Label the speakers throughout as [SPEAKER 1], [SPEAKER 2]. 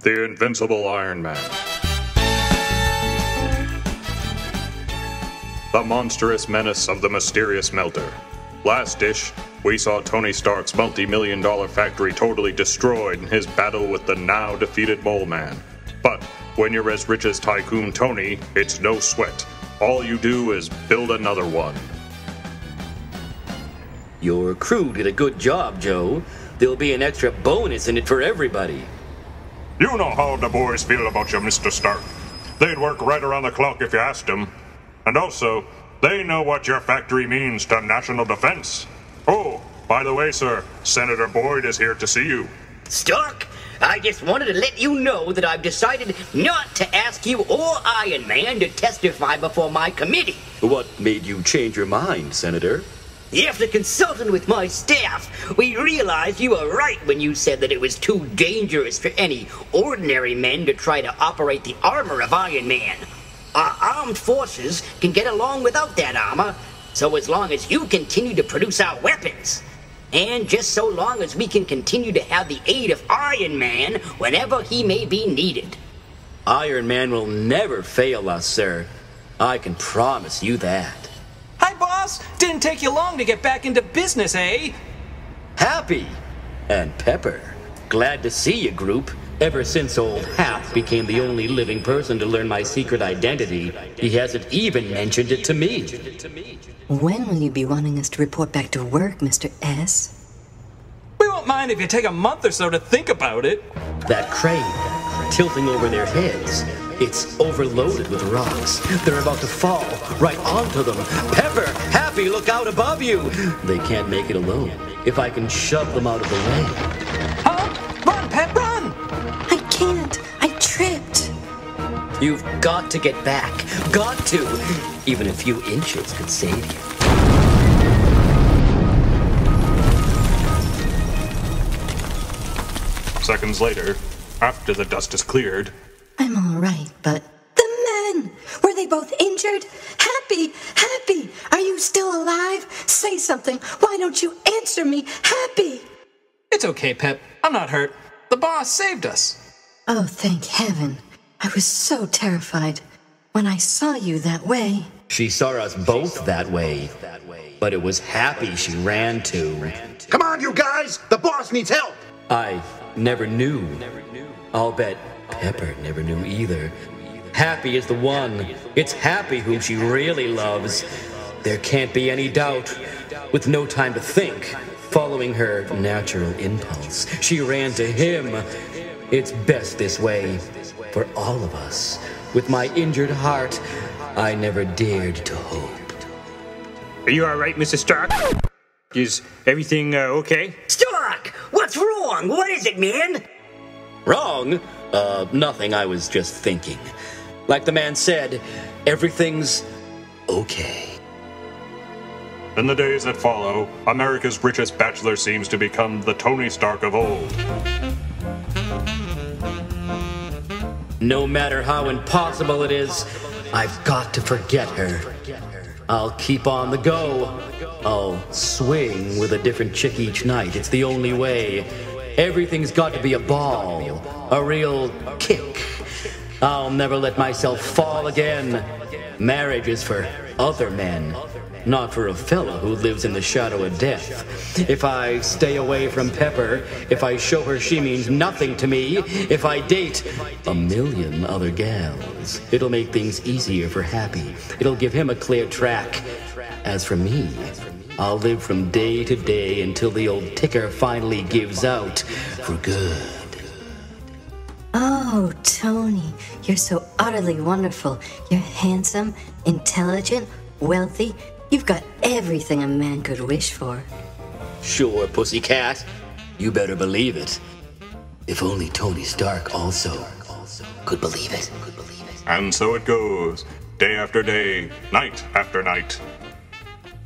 [SPEAKER 1] the invincible Iron Man. The Monstrous Menace of the Mysterious Melter. Last ish, we saw Tony Stark's multi-million-dollar factory totally destroyed in his battle with the now-defeated Mole Man. But when you're as rich as Tycoon Tony, it's no sweat. All you do is build another one.
[SPEAKER 2] Your crew did a good job, Joe. There'll be an extra bonus in it for everybody.
[SPEAKER 1] You know how the boys feel about you, Mr. Stark. They'd work right around the clock if you asked them. And also, they know what your factory means to national defense. Oh, by the way, sir, Senator Boyd is here to see you.
[SPEAKER 3] Stark, I just wanted to let you know that I've decided not to ask you or Iron Man to testify before my committee.
[SPEAKER 2] What made you change your mind, Senator?
[SPEAKER 3] After consulting with my staff, we realized you were right when you said that it was too dangerous for any ordinary men to try to operate the armor of Iron Man. Our armed forces can get along without that armor, so as long as you continue to produce our weapons, and just so long as we can continue to have the aid of Iron Man whenever he may be needed.
[SPEAKER 2] Iron Man will never fail us, sir. I can promise you that.
[SPEAKER 4] Hi, boss! Didn't take you long to get back into business, eh?
[SPEAKER 2] Happy and Pepper. Glad to see you, group. Ever since old Hap became the only living person to learn my secret identity, he hasn't even mentioned it to me.
[SPEAKER 5] When will you be wanting us to report back to work, Mr. S?
[SPEAKER 4] We won't mind if you take a month or so to think about it.
[SPEAKER 2] That crane, tilting over their heads. It's overloaded with rocks. They're about to fall right onto them. Pepper, Happy, look out above you! They can't make it alone. If I can shove them out of the way.
[SPEAKER 4] Huh? Run, Pep, run!
[SPEAKER 5] I can't. I tripped.
[SPEAKER 2] You've got to get back. Got to. Even a few inches could save you.
[SPEAKER 1] Seconds later, after the dust is cleared,
[SPEAKER 5] I'm all right, but... The men! Were they both injured? Happy! Happy! Are you still alive? Say something. Why don't you answer me? Happy!
[SPEAKER 4] It's okay, Pep. I'm not hurt. The boss saved us.
[SPEAKER 5] Oh, thank heaven. I was so terrified when I saw you that way.
[SPEAKER 2] She saw us both that way, but it was Happy she ran to.
[SPEAKER 6] Come on, you guys! The boss needs help!
[SPEAKER 2] I never knew. I'll bet Pepper never knew either. Happy is the one. It's Happy whom she really loves. There can't be any doubt. With no time to think, following her natural impulse, she ran to him. It's best this way, for all of us. With my injured heart, I never dared to hope.
[SPEAKER 7] Are you alright, Mr. Stark? Is everything okay?
[SPEAKER 3] Stark! What's wrong? What is it, man?
[SPEAKER 2] Wrong? Nothing. I was just thinking. Like the man said, everything's okay.
[SPEAKER 1] in the days that follow, America's richest bachelor seems to become the Tony Stark of old.
[SPEAKER 2] No matter how impossible it is, I've got to forget her. I'll keep on the go. I'll swing with a different chick each night. It's the only way. Everything's got to be a ball, a real kick. I'll never let myself fall again. Marriage is for other men, not for a fella who lives in the shadow of death. If I stay away from Pepper, if I show her she means nothing to me, if I date a million other gals, it'll make things easier for Happy. It'll give him a clear track. As for me, I'll live from day to day until the old ticker finally gives out for good.
[SPEAKER 5] Oh, Tony, you're so utterly wonderful. You're handsome, intelligent, wealthy. You've got everything a man could wish for.
[SPEAKER 2] Sure, pussycat. You better believe it. If only Tony Stark also could believe it.
[SPEAKER 1] And so it goes, day after day, night after night.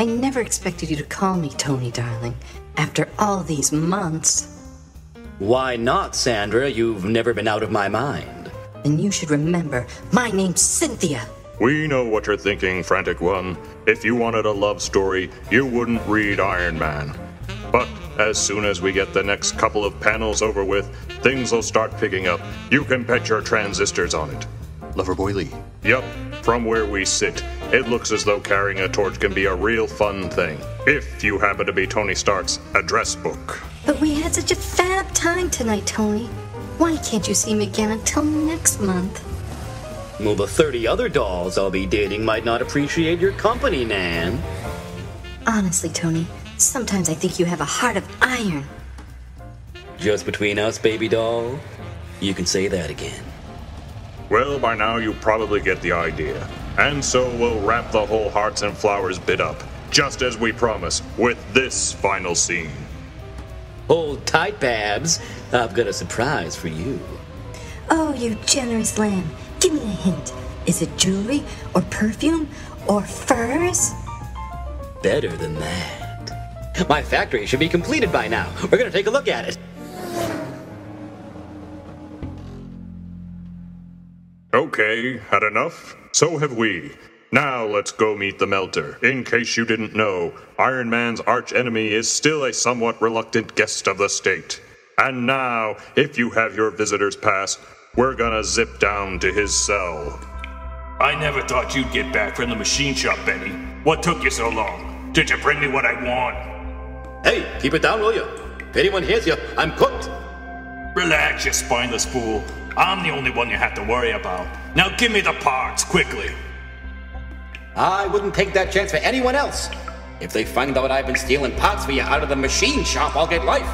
[SPEAKER 5] I never expected you to call me Tony, darling, after all these months.
[SPEAKER 2] Why not, Sandra? You've never been out of my mind.
[SPEAKER 5] Then you should remember, my name's Cynthia.
[SPEAKER 1] We know what you're thinking, Frantic One. If you wanted a love story, you wouldn't read Iron Man. But as soon as we get the next couple of panels over with, things will start picking up. You can bet your transistors on it.
[SPEAKER 6] Loverboy Lee.
[SPEAKER 1] Yup, from where we sit, it looks as though carrying a torch can be a real fun thing, if you happen to be Tony Stark's address book.
[SPEAKER 5] But we had such a fab time tonight, Tony. Why can't you see me again until next month?
[SPEAKER 2] Well, the 30 other dolls I'll be dating might not appreciate your company, Nan.
[SPEAKER 5] Honestly, Tony, sometimes I think you have a heart of iron.
[SPEAKER 2] Just between us, baby doll? You can say that again.
[SPEAKER 1] Well, by now you probably get the idea. And so we'll wrap the whole Hearts and Flowers bit up, just as we promised, with this final scene.
[SPEAKER 2] Hold tight, Babs. I've got a surprise for you.
[SPEAKER 5] Oh, you generous lamb. Give me a hint. Is it jewelry, or perfume, or furs?
[SPEAKER 2] Better than that. My factory should be completed by now. We're gonna take a look at it.
[SPEAKER 1] Okay, had enough? So have we. Now let's go meet the Melter. In case you didn't know, Iron Man's archenemy is still a somewhat reluctant guest of the state. And now, if you have your visitor's pass, we're gonna zip down to his cell.
[SPEAKER 8] I never thought you'd get back from the machine shop, Benny. What took you so long? Did you bring me what I want?
[SPEAKER 2] Hey, keep it down, will you? If anyone hears you, I'm cooked.
[SPEAKER 8] Relax, you spineless fool. I'm the only one you have to worry about. Now give me the parts, quickly.
[SPEAKER 2] I wouldn't take that chance for anyone else. If they find out I've been stealing parts for you out of the machine shop, I'll get life.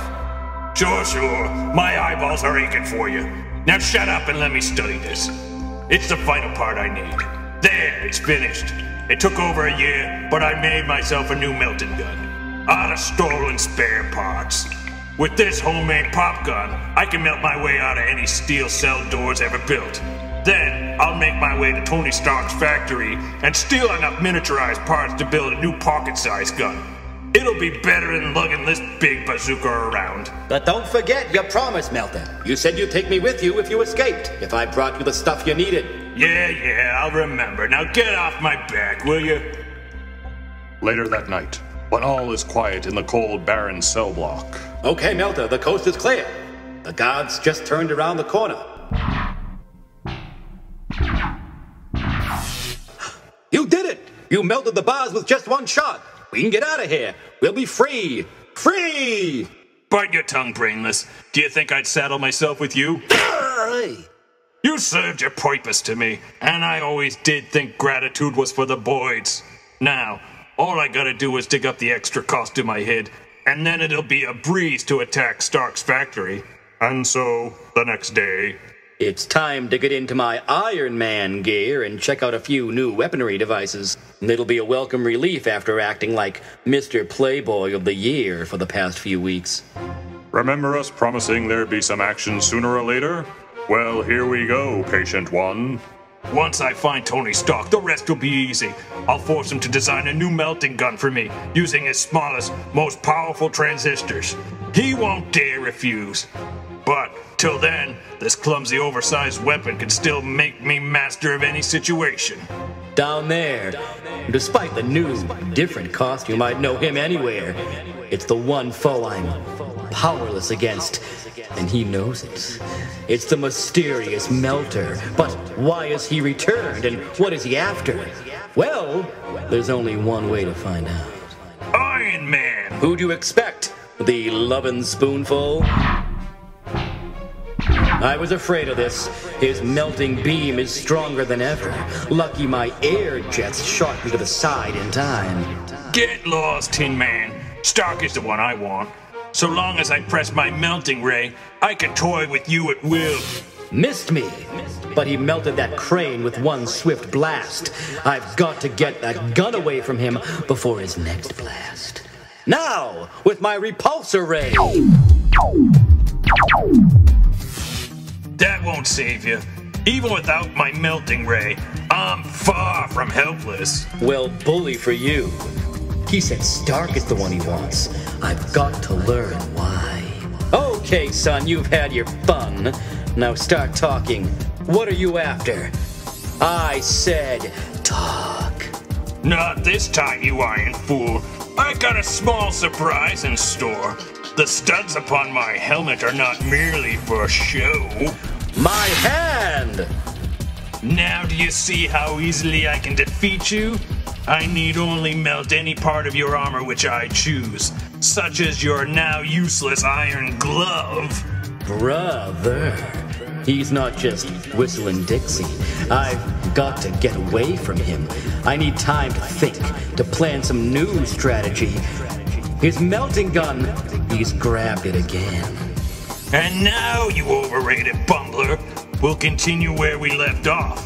[SPEAKER 8] Sure. My eyeballs are aching for you. Now shut up and let me study this. It's the final part I need. There, it's finished. It took over a year, but I made myself a new melting gun. Out of stolen spare parts. With this homemade pop gun, I can melt my way out of any steel cell doors ever built. Then, I'll make my way to Tony Stark's factory and steal enough miniaturized parts to build a new pocket-sized gun. It'll be better than lugging this big bazooka around.
[SPEAKER 2] But don't forget your promise, Melter. You said you'd take me with you if you escaped, if I brought you the stuff you needed.
[SPEAKER 8] Yeah, I'll remember. Now get off my back, will you?
[SPEAKER 1] Later that night, when all is quiet in the cold, barren cell block.
[SPEAKER 2] Okay, Melter, the coast is clear. The guards just turned around the corner. You did it! You melted the bars with just one shot. We can get out of here. We'll be free. Free!
[SPEAKER 8] Bite your tongue, brainless. Do you think I'd saddle myself with you? You served your purpose to me, and I always did think gratitude was for the boys. Now, all I gotta do is dig up the extra cost in my head, and then it'll be a breeze to attack Stark's factory. And so, the next day...
[SPEAKER 2] It's time to get into my Iron Man gear and check out a few new weaponry devices. It'll be a welcome relief after acting like Mr. Playboy of the Year for the past few weeks.
[SPEAKER 1] Remember us promising there'd be some action sooner or later? Well, here we go, patient one.
[SPEAKER 8] Once I find Tony Stark, the rest will be easy. I'll force him to design a new melting gun for me, using his smallest, most powerful transistors. He won't dare refuse. But, till then, this clumsy, oversized weapon can still make me master of any situation.
[SPEAKER 2] Down there, despite the new, different costume, I'd know him anywhere. It's the one foe I'm powerless against, and he knows it. It's the mysterious Melter. But why has he returned, and what is he after? Well, there's only one way to find out.
[SPEAKER 8] Iron Man!
[SPEAKER 2] Who do you expect? The lovin' spoonful? I was afraid of this. His melting beam is stronger than ever. Lucky my air jets shot me to the side in time.
[SPEAKER 8] Get lost, Tin Man. Stark is the one I want. So long as I press my melting ray, I can toy with you at will.
[SPEAKER 2] Missed me, but he melted that crane with one swift blast. I've got to get that gun away from him before his next blast. Now, with my repulsor ray.
[SPEAKER 8] That won't save you. Even without my melting ray, I'm far from helpless.
[SPEAKER 2] Well, bully for you. He said Stark is the one he wants. I've got to learn why. Okay, son, you've had your fun. Now start talking. What are you after? I said talk.
[SPEAKER 8] Not this time, you iron fool. I got a small surprise in store. The studs upon my helmet are not merely for show.
[SPEAKER 2] My hand!
[SPEAKER 8] Now do you see how easily I can defeat you? I need only melt any part of your armor which I choose, such as your now useless iron glove.
[SPEAKER 2] Brother, he's not just whistling Dixie. I've got to get away from him. I need time to think, to plan some new strategy. His melting gun, he's grabbed it again.
[SPEAKER 8] And now, you overrated bumbler, we'll continue where we left off.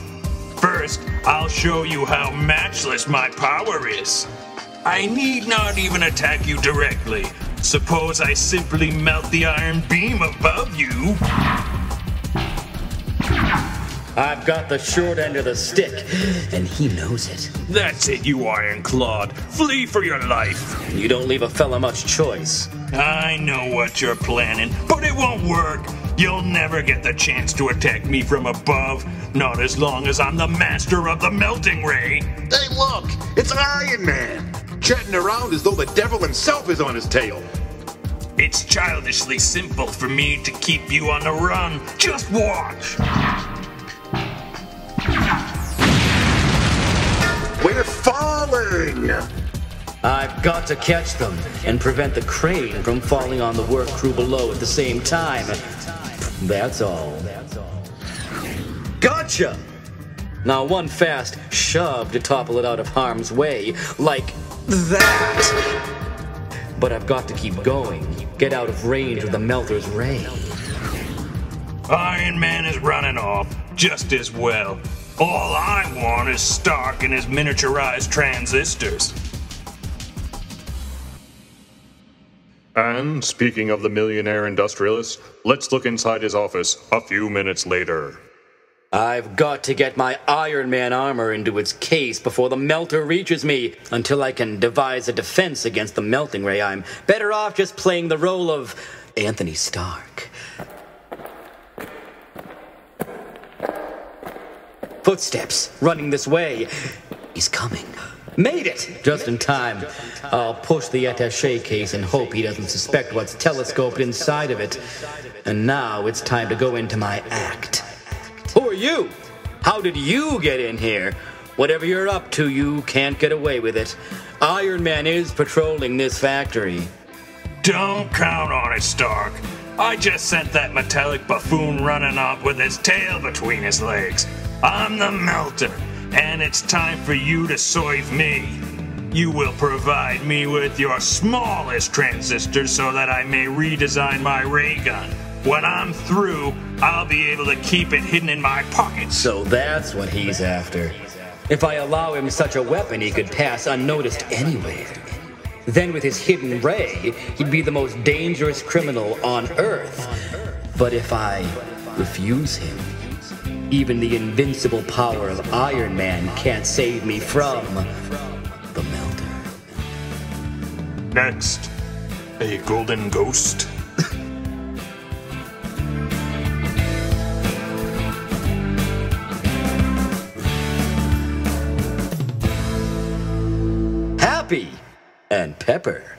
[SPEAKER 8] First, I'll show you how matchless my power is. I need not even attack you directly. Suppose I simply melt the iron beam above you.
[SPEAKER 2] I've got the short end of the stick, and he knows it.
[SPEAKER 8] That's it, you iron-clawed. Flee for your life.
[SPEAKER 2] You don't leave a fella much choice.
[SPEAKER 8] I know what you're planning, but it won't work. You'll never get the chance to attack me from above, not as long as I'm the master of the melting ray.
[SPEAKER 6] Hey, look! It's Iron Man! Jetting around as though the devil himself is on his tail.
[SPEAKER 8] It's childishly simple for me to keep you on the run. Just watch.
[SPEAKER 6] We're falling!
[SPEAKER 2] I've got to catch them and prevent the crane from falling on the work crew below at the same time. That's all. Gotcha! Now one fast shove to topple it out of harm's way, like that. But I've got to keep going, get out of range of the melter's ray.
[SPEAKER 8] Iron Man is running off, just as well. All I want is Stark and his miniaturized transistors.
[SPEAKER 1] And speaking of the millionaire industrialist, let's look inside his office a few minutes later.
[SPEAKER 2] I've got to get my Iron Man armor into its case before the melter reaches me. Until I can devise a defense against the melting ray, I'm better off just playing the role of Anthony Stark. Footsteps running this way. He's coming. Made it! Just in time. I'll push the attaché case and hope he doesn't suspect what's telescoped inside of it. And now it's time to go into my act. Who are you? How did you get in here? Whatever you're up to, you can't get away with it. Iron Man is patrolling this factory.
[SPEAKER 8] Don't count on it, Stark. I just sent that metallic buffoon running off with his tail between his legs. I'm the melter, and it's time for you to serve me. You will provide me with your smallest transistors so that I may redesign my ray gun. When I'm through, I'll be able to keep it hidden in my pockets.
[SPEAKER 2] So that's what he's after. If I allow him such a weapon, he could pass unnoticed anywhere. Then with his hidden ray, he'd be the most dangerous criminal on Earth. But if I refuse him, even the invincible power of Iron Man can't save me from the melter.
[SPEAKER 8] Next, a golden ghost.
[SPEAKER 2] Happy and Pepper.